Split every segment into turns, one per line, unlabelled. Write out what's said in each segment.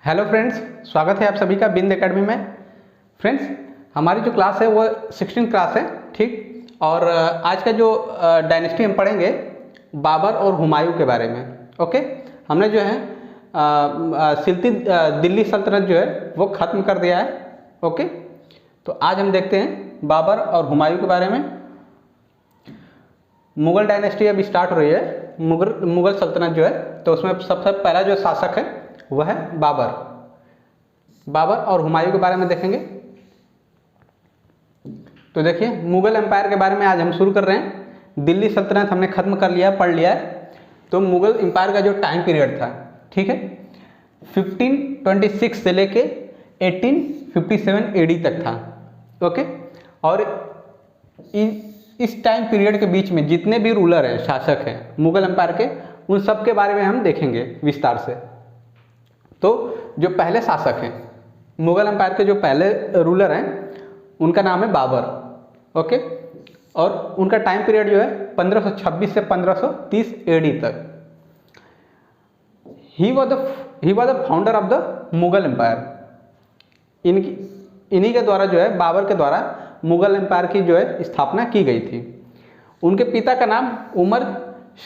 Hello friends, स्वागत है आप सभी का बिंद एकेडमी में। फ्रेंड्स, हमारी जो क्लास है वो 16 क्लास है, ठीक। और आज का जो डायनेस्टी हम पढ़ेंगे बाबर और हुमायूं के बारे में। ओके, हमने जो है दिल्ली सल्तनत जो है वो ख़त्म कर दिया है। ओके, तो आज हम देखते हैं बाबर और हुमायूं के बारे में। मुग़ल डायनेस्टी अभी स्टार्ट हो रही है, मुग़ल सल्तनत जो है, तो उसमें सबसे पहला जो शासक है वह है बाबर और हुमायूं के बारे में देखेंगे। तो देखिए, मुग़ल एम्पायर के बारे में आज हम शुरू कर रहे हैं। दिल्ली सल्तनत हमने ख़त्म कर लिया, पढ़ लिया है। तो मुग़ल एम्पायर का जो टाइम पीरियड था, ठीक है, 1526 से लेके 1857 एडी तक था। ओके, और इस टाइम पीरियड के बीच में जितने भी रूलर हैं, शासक हैं मुग़ल एम्पायर के, उन सब के बारे में हम देखेंगे विस्तार से। तो जो पहले शासक हैं मुग़ल एम्पायर के, जो पहले रूलर हैं, उनका नाम है बाबर। ओके, और उनका टाइम पीरियड जो है 1526 से 1530 एडी तक। He was the founder of the Mughal empire. इन्हीं के द्वारा जो है, बाबर के द्वारा मुग़ल एम्पायर की जो है स्थापना की गई थी। उनके पिता का नाम उमर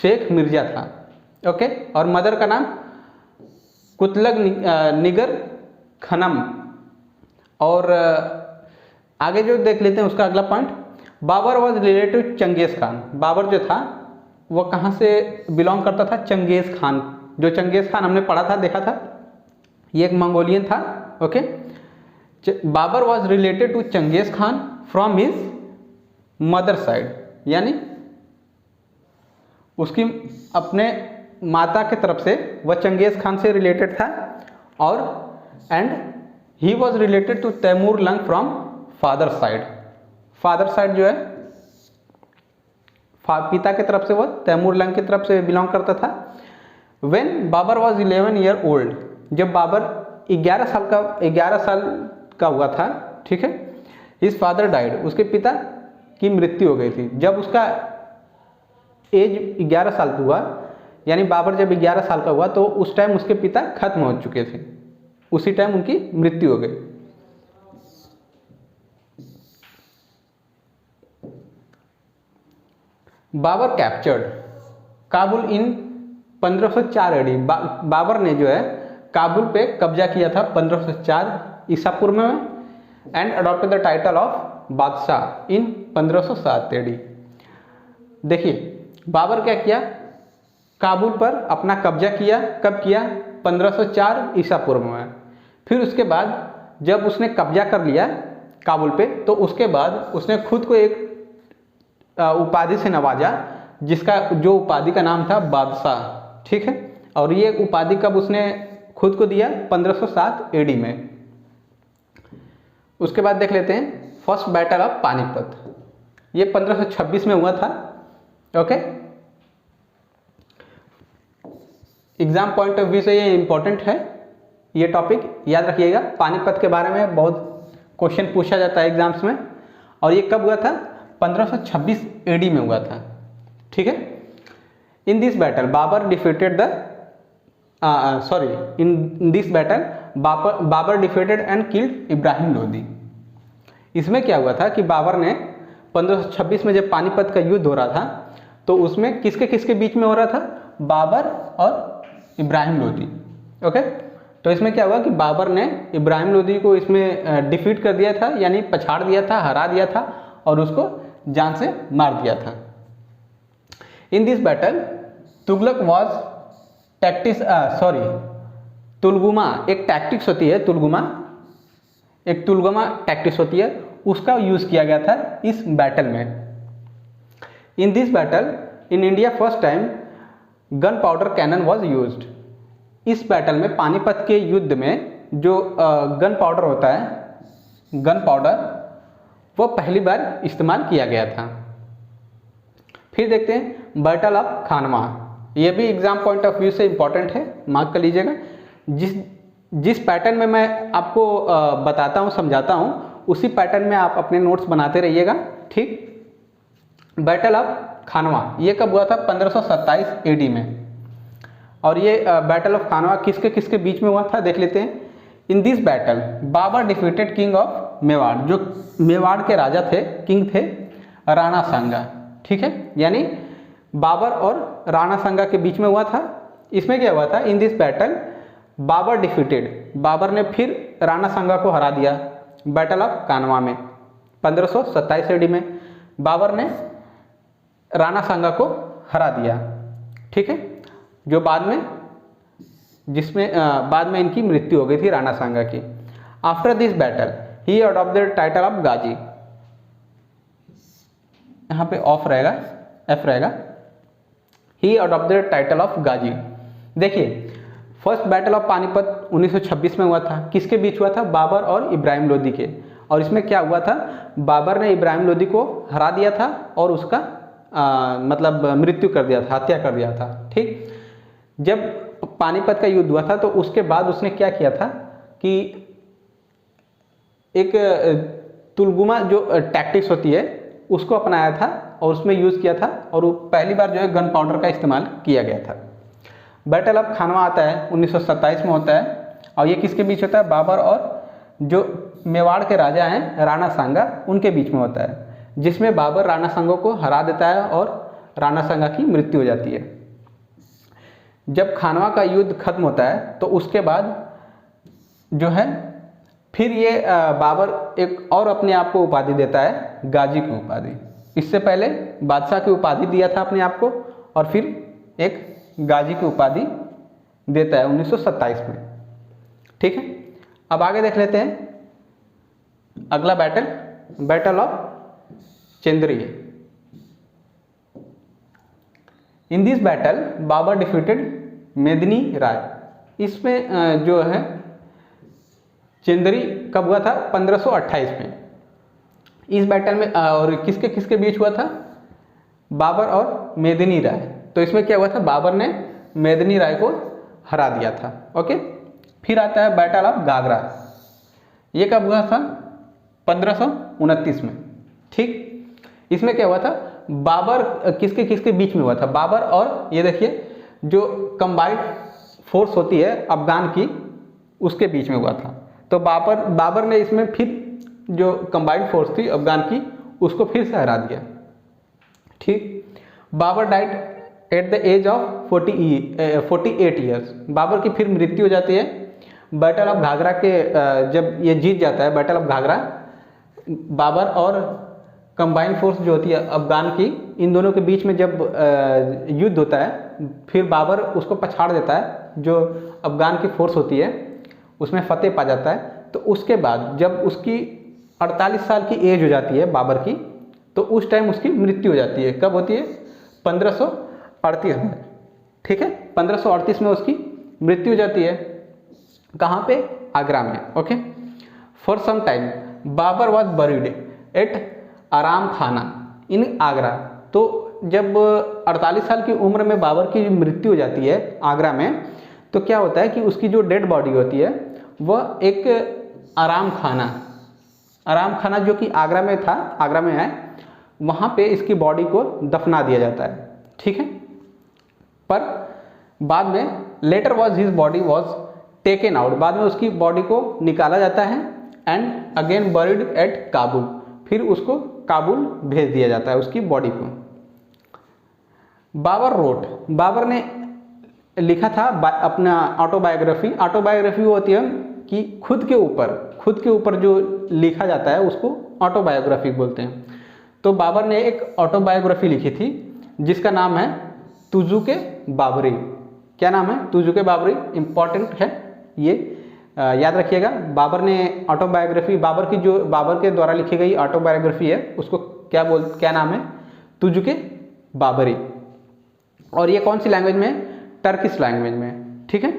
शेख मिर्ज़ा था। ओके, और मदर का नाम कुतलग निगर खनम। और आगे जो देख लेते हैं उसका अगला point, Babur was related to Genghis Khan. Babur जो था वो कहाँ से बिलोंग करता था? चंगेज़ खान। जो चंगेज़ खान हमने पढ़ा था, देखा था, ये एक मंगोलियन था। Okay, Babur was related to Genghis Khan from his mother side, यानी उसकी अपने माता के तरफ से वह चंगेज़ खान से रिलेटेड था। और and he was related to Timur Lang from father side. Father side जो है, पिता की तरफ से वह तैमूर लंग की तरफ से बिलोंग करता था। When Babur was 11 year old, जब बाबर 11 साल का हुआ था, ठीक है, हिज फादर डाइड, उसके पिता की मृत्यु हो गई थी। जब उसका एज 11 साल हुआ, यानी बाबर जब 11 साल का हुआ, तो उस टाइम उसके पिता खत्म हो चुके थे, उसी टाइम उनकी मृत्यु हो गई। बाबर कैप्चर्ड काबुल इन 1504 एडी। बाबर ने जो है काबुल पे कब्जा किया था 1504 ईसा पूर्व में, and adopted the title of बादशाह इन 1507 एडी। देखिए, बाबर क्या किया, काबुल पर अपना कब्जा किया। कब किया? 1504 ईसा पूर्व में। फिर उसके बाद जब उसने कब्जा कर लिया काबुल पे, तो उसके बाद उसने खुद को एक उपाधि से नवाजा, जो उपाधि का नाम था बादशाह, ठीक है। और ये उपाधि कब उसने खुद को दिया? 1507 एडी में। उसके बाद देख लेते हैं फर्स्ट बैटल ऑफ पानीपत। ये 1526 में हुआ था। Okay, exam point of view से ये इंपॉर्टेंट है, ये टॉपिक याद रखिएगा। पानीपत के बारे में बहुत क्वेश्चन पूछा जाता है एग्जाम्स में। और ये कब हुआ था? 1526 एडी में हुआ था, ठीक है। In this battle Babur defeated in this battle Babur defeated and killed Ibrahim Lodi. इसमें क्या हुआ था कि बाबर ने 1526 में जब पानीपत का युद्ध हो रहा था, तो उसमें किसके किसके बीच में हो रहा था? बाबर और इब्राहिम लोदी। ओके, तो इसमें क्या हुआ कि बाबर ने इब्राहिम लोदी को इसमें डिफीट कर दिया था, यानी पछाड़ दिया था, हरा दिया था, और उसको जान से मार दिया था। In this battle Tughlaq was tulughma, एक टैक्टिक्स होती है, तुलगुमा टैक्टिक्स होती है, उसका यूज़ किया गया था इस बैटल में। In this battle in India first time gunpowder cannon was used. इस बैटल में, पानीपत के युद्ध में, जो गन पाउडर होता है, गन पाउडर, वो पहली बार इस्तेमाल किया गया था। फिर देखते हैं बैटल ऑफ खानवा। ये भी एग्जाम पॉइंट ऑफ व्यू से इंपॉर्टेंट है, मार्क कर लीजिएगा। जिस पैटर्न में मैं आपको बताता हूँ, समझाता हूँ, उसी पैटर्न में आप अपने नोट्स बनाते रहिएगा, ठीक। बैटल ऑफ खानवा ये कब हुआ था? 1527 एडी में। और ये बैटल ऑफ खानवा किसके किसके बीच में हुआ था, देख लेते हैं। In this battle Babur defeated king of Mewar, जो मेवाड़ के राजा थे, किंग थे राणा सांगा। ठीक है, यानी बाबर और राणा सांगा के बीच में हुआ था। इसमें क्या हुआ था, in this battle Babur defeated, Babur ने फिर राणा सांगा को हरा दिया बैटल ऑफ कानवा में 1527 AD में बाबर ने राणा सांगा को हरा दिया। ठीक है, जो बाद में बाद में इनकी मृत्यु हो गई थी राणा सांगा की। After this battle he adopted the title of Ghazi, यहाँ पे ऑफ रहेगा, एफ रहेगा, he adopted the title of Ghazi. देखिए फर्स्ट बैटल ऑफ पानीपत 1926 में हुआ था, किसके बीच हुआ था, बाबर और इब्राहिम लोदी के। और इसमें क्या हुआ था, बाबर ने इब्राहिम लोदी को हरा दिया था और उसका मतलब मृत्यु कर दिया था, हत्या कर दिया था। ठीक, जब पानीपत का युद्ध हुआ था तो उसके बाद उसने क्या किया था कि एक तुलगुमा जो टैक्टिक्स होती है उसको अपनाया था और उसमें यूज़ किया था, और वो पहली बार जो है गन पाउडर का इस्तेमाल किया गया था। बैटल ऑफ खानवा आता है 1927 में होता है, और ये किसके बीच होता है, बाबर और जो मेवाड़ के राजा हैं राणा सांगा उनके बीच में होता है, जिसमें बाबर राणा सांगा को हरा देता है और राणा सांगा की मृत्यु हो जाती है। जब खानवा का युद्ध खत्म होता है तो उसके बाद जो है फिर ये बाबर एक और अपने आप को उपाधि देता है, गाजी की उपाधि। इससे पहले बादशाह की उपाधि दिया था अपने आप को, और फिर एक गाजी की उपाधि देता है 1927 में। ठीक है, अब आगे देख लेते हैं अगला battle, battle of Chanderi. In this battle Babur defeated Medini Rai. इसमें जो है चंद्री कब हुआ था, 1528 में। इस बैटल में और किसके किसके बीच हुआ था, बाबर और मेदिनी राय। तो इसमें क्या हुआ था, बाबर ने मेदिनी राय को हरा दिया था। ओके, फिर आता है बैटल ऑफ घाघरा। ये कब हुआ था, 1529 में। ठीक, इसमें क्या हुआ था, बाबर किसके किसके बीच में हुआ था, बाबर और ये देखिए जो कंबाइंड फोर्स होती है अफगान की, उसके बीच में हुआ था। तो बाबर ने इसमें फिर जो कंबाइंड फोर्स थी अफगान की उसको फिर से हरा दिया। ठीक, Babur died at the age of 48 years. Babur की फिर मृत्यु हो जाती है बैटल ऑफ घाघरा के जब ये जीत जाता है बैटल ऑफ घाघरा, बाबर और कंबाइंड फोर्स जो होती है अफगान की, इन दोनों के बीच में जब युद्ध होता है फिर बाबर उसको पछाड़ देता है, जो अफगान की फोर्स होती है उसमें फतेह पा जाता है। तो उसके बाद जब उसकी 48 साल की एज हो जाती है बाबर की, तो उस टाइम उसकी मृत्यु हो जाती है। कब होती है, 1538 में। ठीक है, 1538 में उसकी मृत्यु हो जाती है। कहाँ पे, आगरा में। Okay, for some time Babur was buried at Aram Khana इन आगरा। तो जब 48 साल की उम्र में बाबर की मृत्यु हो जाती है आगरा में, तो क्या होता है कि उसकी जो डेड बॉडी होती है वह एक आराम खाना जो कि आगरा में था, आगरा में है, वहाँ पे इसकी बॉडी को दफना दिया जाता है। ठीक है, पर बाद में later was his body was taken out, बाद में उसकी बॉडी को निकाला जाता है and again buried at Kabul, फिर उसको काबुल भेज दिया जाता है उसकी बॉडी को। बाबर ने लिखा था अपना ऑटोबायोग्राफी वो होती है कि खुद के ऊपर जो लिखा जाता है उसको ऑटोबायोग्राफी बोलते हैं। तो बाबर ने एक ऑटोबायोग्राफी लिखी थी जिसका नाम है तुजुके बाबरी। क्या नाम है, तुजुके बाबरी। इम्पॉर्टेंट है ये, याद रखिएगा। बाबर ने ऑटोबायोग्राफी, बाबर के द्वारा लिखी गई ऑटोबायोग्राफी है, उसको क्या नाम है, तुजुके बाबरी। और ये कौन सी लैंग्वेज में है, टर्किश लैंग्वेज में। ठीक है,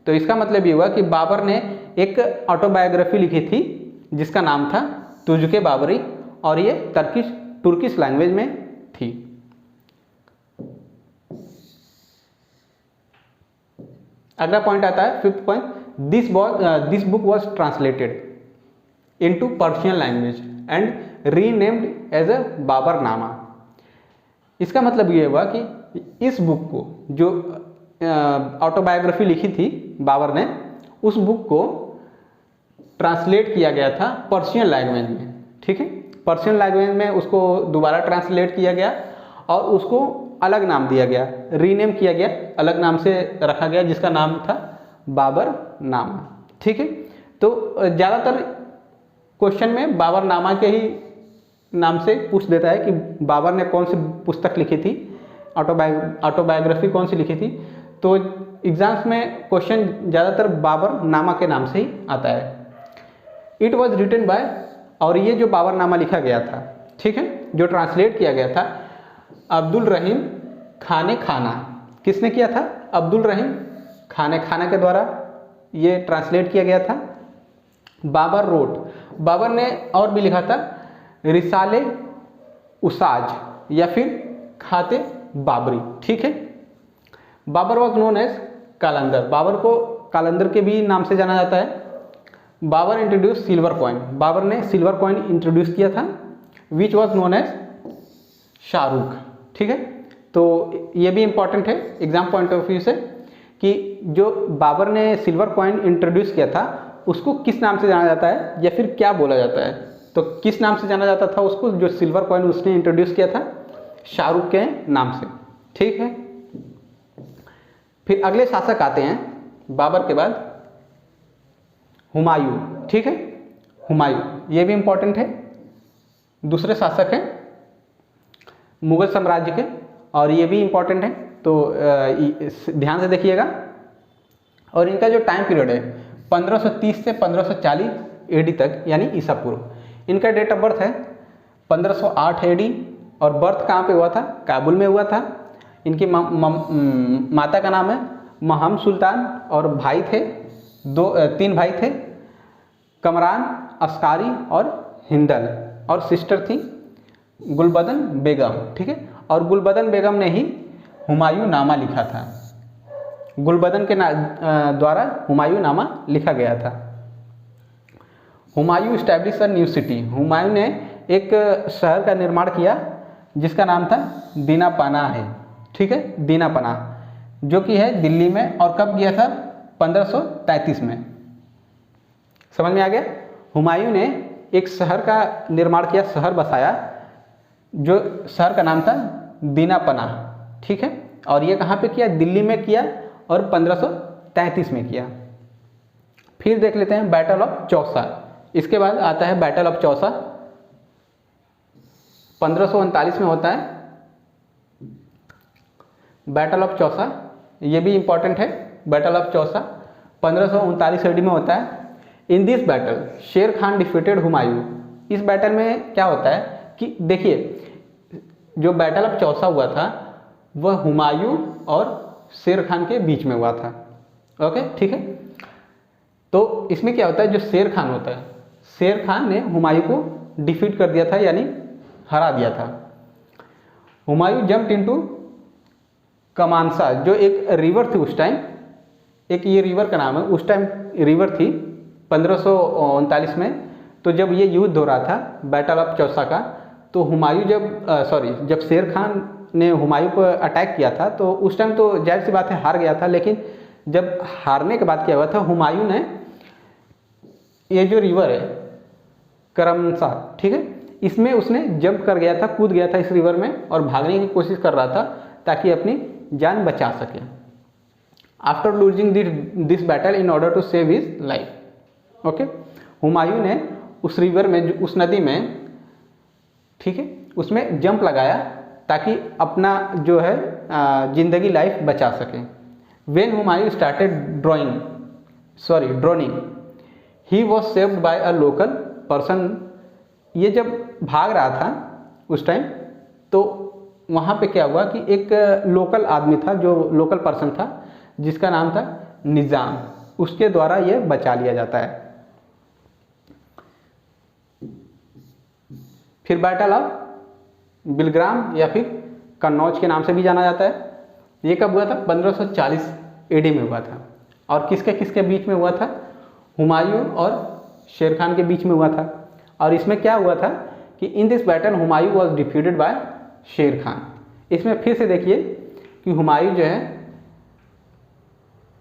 तो इसका मतलब ये हुआ कि बाबर ने एक ऑटोबायोग्राफी लिखी थी जिसका नाम था तुजुके बाबरी, और ये तुर्किश लैंग्वेज में थी। अगला पॉइंट आता है, fifth point, this book was translated into Persian language and renamed as a Baburnama. इसका मतलब ये हुआ कि इस बुक को, जो ऑटोबायोग्राफी लिखी थी बाबर ने, उस बुक को ट्रांसलेट किया गया था पर्शियन लैंग्वेज में, ठीक है। पर्शियन लैंग्वेज में उसको दोबारा ट्रांसलेट किया गया और उसको अलग नाम दिया गया, रीनेम किया गया, अलग नाम से रखा गया जिसका नाम था बाबर नामा, ठीक है। तो ज़्यादातर क्वेश्चन में बाबर नामा के ही नाम से पूछ देता है कि बाबर ने कौन सी पुस्तक लिखी थी, ऑटोबायोग्राफी कौन सी लिखी थी। तो एग्जाम्स में क्वेश्चन ज़्यादातर बाबर नामा के नाम से ही आता है। इट वॉज रिटन बाय, और ये जो बाबरनामा लिखा गया था, ठीक है, जो ट्रांसलेट किया गया था अब्दुल रहीम खाने खाना। किसने किया था? अब्दुल रहीम खाने खाना के द्वारा ये ट्रांसलेट किया गया था। बाबर रोट, बाबर ने और भी लिखा था रिसाले उसाज या फिर खाते बाबरी, ठीक है। Babur was known as Qalandar, Babur को कालंदर के भी नाम से जाना जाता है। Babur introduce silver coin, Babur ने सिल्वर कॉइन इंट्रोड्यूस किया था, which was known as Shahrukh, ठीक है। तो ये भी इंपॉर्टेंट है एग्जाम पॉइंट ऑफ व्यू से कि जो बाबर ने सिल्वर कॉइन इंट्रोड्यूस किया था उसको किस नाम से जाना जाता है या फिर क्या बोला जाता है। तो किस नाम से जाना जाता था उसको, जो सिल्वर कॉइन उसने इंट्रोड्यूस किया था, शाहरुख के नाम से, ठीक है। फिर अगले शासक आते हैं बाबर के बाद, हुमायूं, ठीक है। हुमायूं ये भी इंपॉर्टेंट है, दूसरे शासक हैं मुगल साम्राज्य के, और ये भी इंपॉर्टेंट है, तो ध्यान से देखिएगा। और इनका जो टाइम पीरियड है 1530 से 1540 एडी तक, यानी ईसा पूर्व। इनका डेट ऑफ बर्थ है 1508 एडी, और बर्थ कहाँ पे हुआ था? काबुल में हुआ था। इनकी माता का नाम है महम सुल्तान, और भाई थे तीन भाई थे, कमरान, अस्कारी और हिंदल, और सिस्टर थी गुलबदन बेगम, ठीक है। और गुलबदन बेगम ने ही हुमायूं नामा लिखा था, गुलबदन के द्वारा हुमायूं नामा लिखा गया था। Humayun establish a new city, Humayun ने एक शहर का निर्माण किया जिसका नाम था दीना पनाह है, ठीक है, दीना पनाह, जो कि है दिल्ली में। और कब किया था? 1533 में। समझ में आ गया? हुमायूं ने एक शहर का निर्माण किया, शहर बसाया, जो शहर का नाम था दीना पनाह, ठीक है। और ये कहाँ पे किया? दिल्ली में किया, और 1533 में किया। फिर देख लेते हैं बैटल ऑफ चौसा। इसके बाद आता है बैटल ऑफ चौसा, 1539 में होता है बैटल ऑफ चौसा, ये भी इंपॉर्टेंट है। बैटल ऑफ चौसा 1539 एडी में होता है। इन दिस बैटल शेर खान डिफीटेड हुमायूं। इस बैटल में क्या होता है कि देखिए, जो बैटल ऑफ चौसा हुआ था वह हुमायूं और शेर खान के बीच में हुआ था, ओके, ठीक है। तो इसमें क्या होता है, जो शेर खान होता है, शेर खान ने हुमायूं को डिफीट कर दिया था, यानी हरा दिया था। हुमायूं जम्प्ड इनटू कमानसा, जो एक रिवर थी उस टाइम, एक ये रिवर का नाम है, उस टाइम रिवर थी 1539 में। तो जब ये युद्ध हो रहा था बैटल ऑफ चौसा का, तो हुमायूं जब शेर खान ने हुमायूं को अटैक किया था, तो उस टाइम तो जाहिर सी बात है हार गया था। लेकिन जब हारने के बाद क्या हुआ था, हुमायूं ने ये जो रिवर है करमसा, ठीक है, इसमें उसने जंप कर गया था, कूद गया था इस रिवर में, और भागने की कोशिश कर रहा था ताकि अपनी जान बचा सके। After losing this battle in order to save his life, okay, Humayun ने उस रिवर में, उस नदी में, ठीक है, उसमें जंप लगाया ताकि अपना जो है जिंदगी, लाइफ बचा सके। When Humayun started droning he was saved by a local person. ये जब भाग रहा था उस टाइम, तो वहाँ पे क्या हुआ कि एक लोकल आदमी था, जो लोकल पर्सन था, जिसका नाम था निज़ाम, उसके द्वारा ये बचा लिया जाता है। फिर बैटल ऑफ बिलग्राम या फिर कन्नौज के नाम से भी जाना जाता है। ये कब हुआ था? 1540 एडी में हुआ था। और किसके किसके बीच में हुआ था? हुमायूं और शेर खान के बीच में हुआ था। और इसमें क्या हुआ था कि इन this battle Humayun was defeated by शेर खान। इसमें फिर से देखिए कि हुमायूं जो है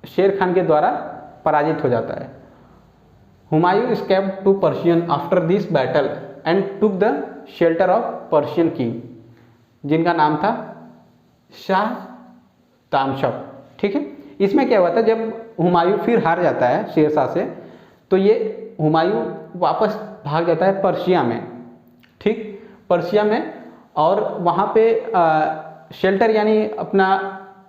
शेर खान के द्वारा पराजित हो जाता है। Humayun escaped to Persian after this battle and took the shelter of Persian king, जिनका नाम था शाह तामशप। ठीक है, इसमें क्या हुआ था, जब हुमायूं फिर हार जाता है शेरशाह से, तो ये हुमायूं वापस भाग जाता है पर्शिया में। ठीक, पर्शिया में, और वहाँ पे शेल्टर यानी अपना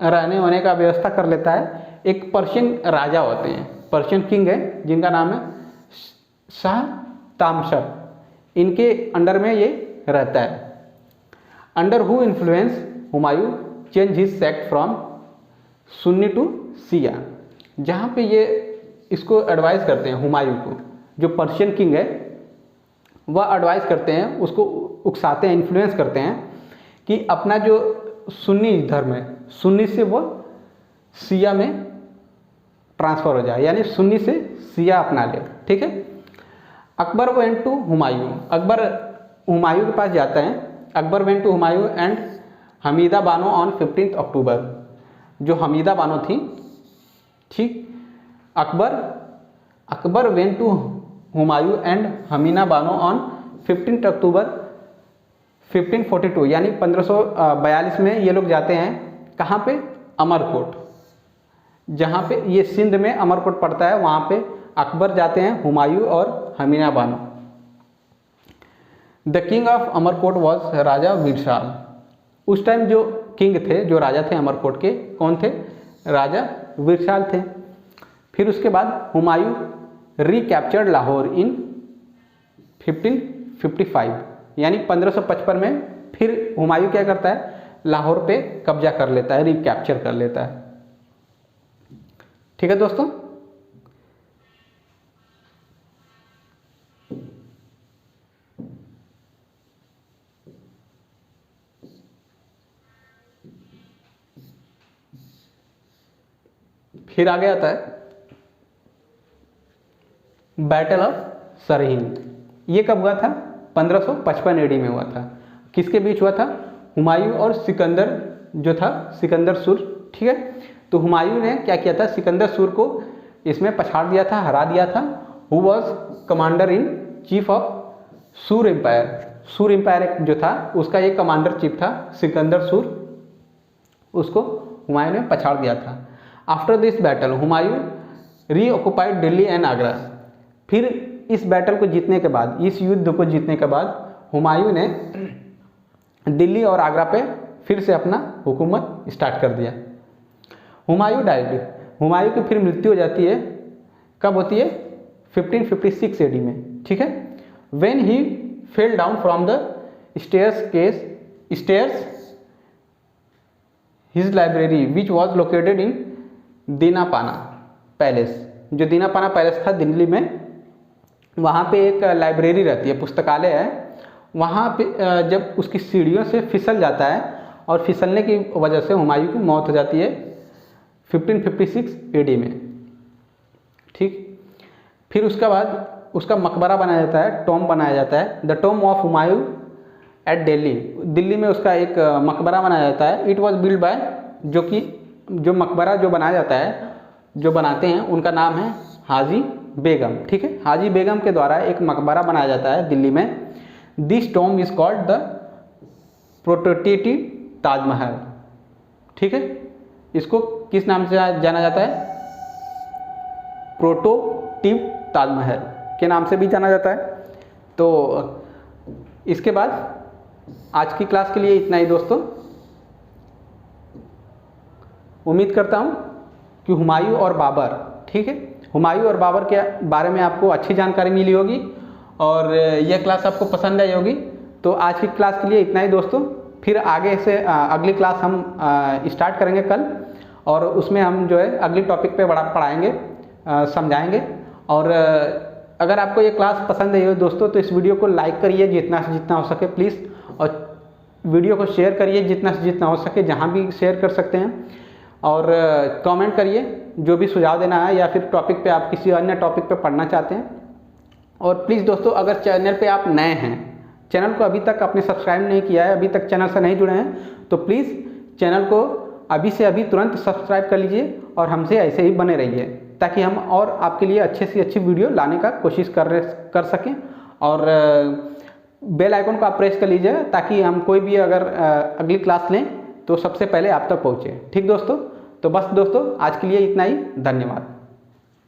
रहने होने का व्यवस्था कर लेता है। एक पर्शियन राजा होते हैं, पर्शियन किंग है, जिनका नाम है शाह तामशप, इनके अंडर में ये रहता है। Under who influence Humayun change his sect from Sunni to Shia, जहाँ पे ये इसको एडवाइस करते हैं हुमायूं को, जो पर्शियन किंग है वह एडवाइस करते हैं, उसको उकसाते हैं, इन्फ्लुएंस करते हैं कि अपना जो सुन्नी धर्म है, सुन्नी से वो शिया में ट्रांसफ़र हो जाए, यानी सुन्नी से शिया अपना ले। ठीक है, अकबर वेंट टू हुमायूं, अकबर हुमायूं के पास जाता है। Akbar went to Humayun and Hamida Bano on 15 October, जो हमीदा बानो थी। ठीक, Akbar went to Humayun and Hamina Bano on 15 October 1542, यानी 1542 में ये लोग जाते हैं कहाँ पे, अमरकोट, जहाँ पे ये सिंध में अमरकोट पड़ता है, वहाँ पे अकबर जाते हैं, हुमायूं और Hamina Bano. The king of Amarkot was Raja Virsal, उस टाइम जो किंग थे, जो राजा थे अमरकोट के, कौन थे, राजा वीरशाल थे। फिर उसके बाद हुमायूं रिकैप्चर्ड लाहौर इन 1555, यानी 1555 में फिर हुमायूं क्या करता है, लाहौर पे कब्जा कर लेता है, रिकैप्चर कर लेता है। ठीक है दोस्तों, फिर आगे आता है बैटल ऑफ सरहिंद। ये कब हुआ था, 1555 एडी में हुआ था। किसके बीच हुआ था, हुमायूं और सिकंदर जो था, सिकंदर सुर। ठीक है, तो हुमायूं ने क्या किया था, सिकंदर सुर को इसमें पछाड़ दिया था, हरा दिया था। Who was commander in chief of सूर एम्पायर, सूर एम्पायर जो था उसका एक कमांडर चीफ था सिकंदर सुर, उसको हुमायूं ने पछाड़ दिया था। After this battle Humayun रीऑक्युपाइड Delhi and Agra, फिर इस बैटल को जीतने के बाद, इस युद्ध को जीतने के बाद हुमायूं ने दिल्ली और आगरा पे फिर से अपना हुकूमत स्टार्ट कर दिया। हुमायूं डाइड, हुमायूं की फिर मृत्यु हो जाती है, कब होती है, 1556 एडी में। ठीक है, when he fell down from the stairs his library which was located in Dinapanah palace, जो दीनापाना पैलेस था दिल्ली में, वहाँ पे एक लाइब्रेरी रहती है, पुस्तकालय है। वहाँ पे जब उसकी सीढ़ियों से फिसल जाता है और फिसलने की वजह से हुमायूं की मौत हो जाती है 1556 एडी में। ठीक, फिर उसके बाद उसका मकबरा बनाया जाता है, टॉम बनाया जाता है, the tomb of Humayun at Delhi, Delhi में उसका एक मकबरा बनाया जाता है। इट वॉज बिल्ड बाय, जो कि जो मकबरा जो बनाया जाता है, जो बनाते हैं उनका नाम है हाजी बेगम। ठीक है, हाजी बेगम के द्वारा एक मकबरा बनाया जाता है दिल्ली में। This tomb is called the prototype Taj Mahal. ठीक है, इसको किस नाम से जाना जाता है, प्रोटोटिव ताजमहल के नाम से भी जाना जाता है। तो इसके बाद आज की क्लास के लिए इतना ही दोस्तों। उम्मीद करता हूँ कि हुमायूं और बाबर, ठीक है, हुमायूं और बाबर के बारे में आपको अच्छी जानकारी मिली होगी और यह क्लास आपको पसंद आई होगी। तो आज की क्लास के लिए इतना ही दोस्तों। फिर आगे से अगली क्लास हम स्टार्ट करेंगे कल, और उसमें हम जो है अगली टॉपिक पे बड़ा पढ़ाएंगे, समझाएंगे। और अगर आपको ये क्लास पसंद आई हो दोस्तों, तो इस वीडियो को लाइक करिए जितना से जितना हो सके प्लीज़, और वीडियो को शेयर करिए जितना से जितना हो सके, जहाँ भी शेयर कर सकते हैं। और कमेंट करिए जो भी सुझाव देना है, या फिर टॉपिक पे आप किसी अन्य टॉपिक पे पढ़ना चाहते हैं। और प्लीज़ दोस्तों, अगर चैनल पे आप नए हैं, चैनल को अभी तक आपने सब्सक्राइब नहीं किया है, अभी तक चैनल से नहीं जुड़े हैं, तो प्लीज़ चैनल को अभी से अभी तुरंत सब्सक्राइब कर लीजिए और हमसे ऐसे ही बने रहिए। ताकि हम और आपके लिए अच्छे से अच्छी वीडियो लाने का कोशिश कर सकें। और बेल आइकन को आप प्रेस कर लीजिएगा ताकि हम कोई भी अगर अगली क्लास लें तो सबसे पहले आप तक पहुँचे। ठीक दोस्तों, तो बस दोस्तों आज के लिए इतना ही, धन्यवाद।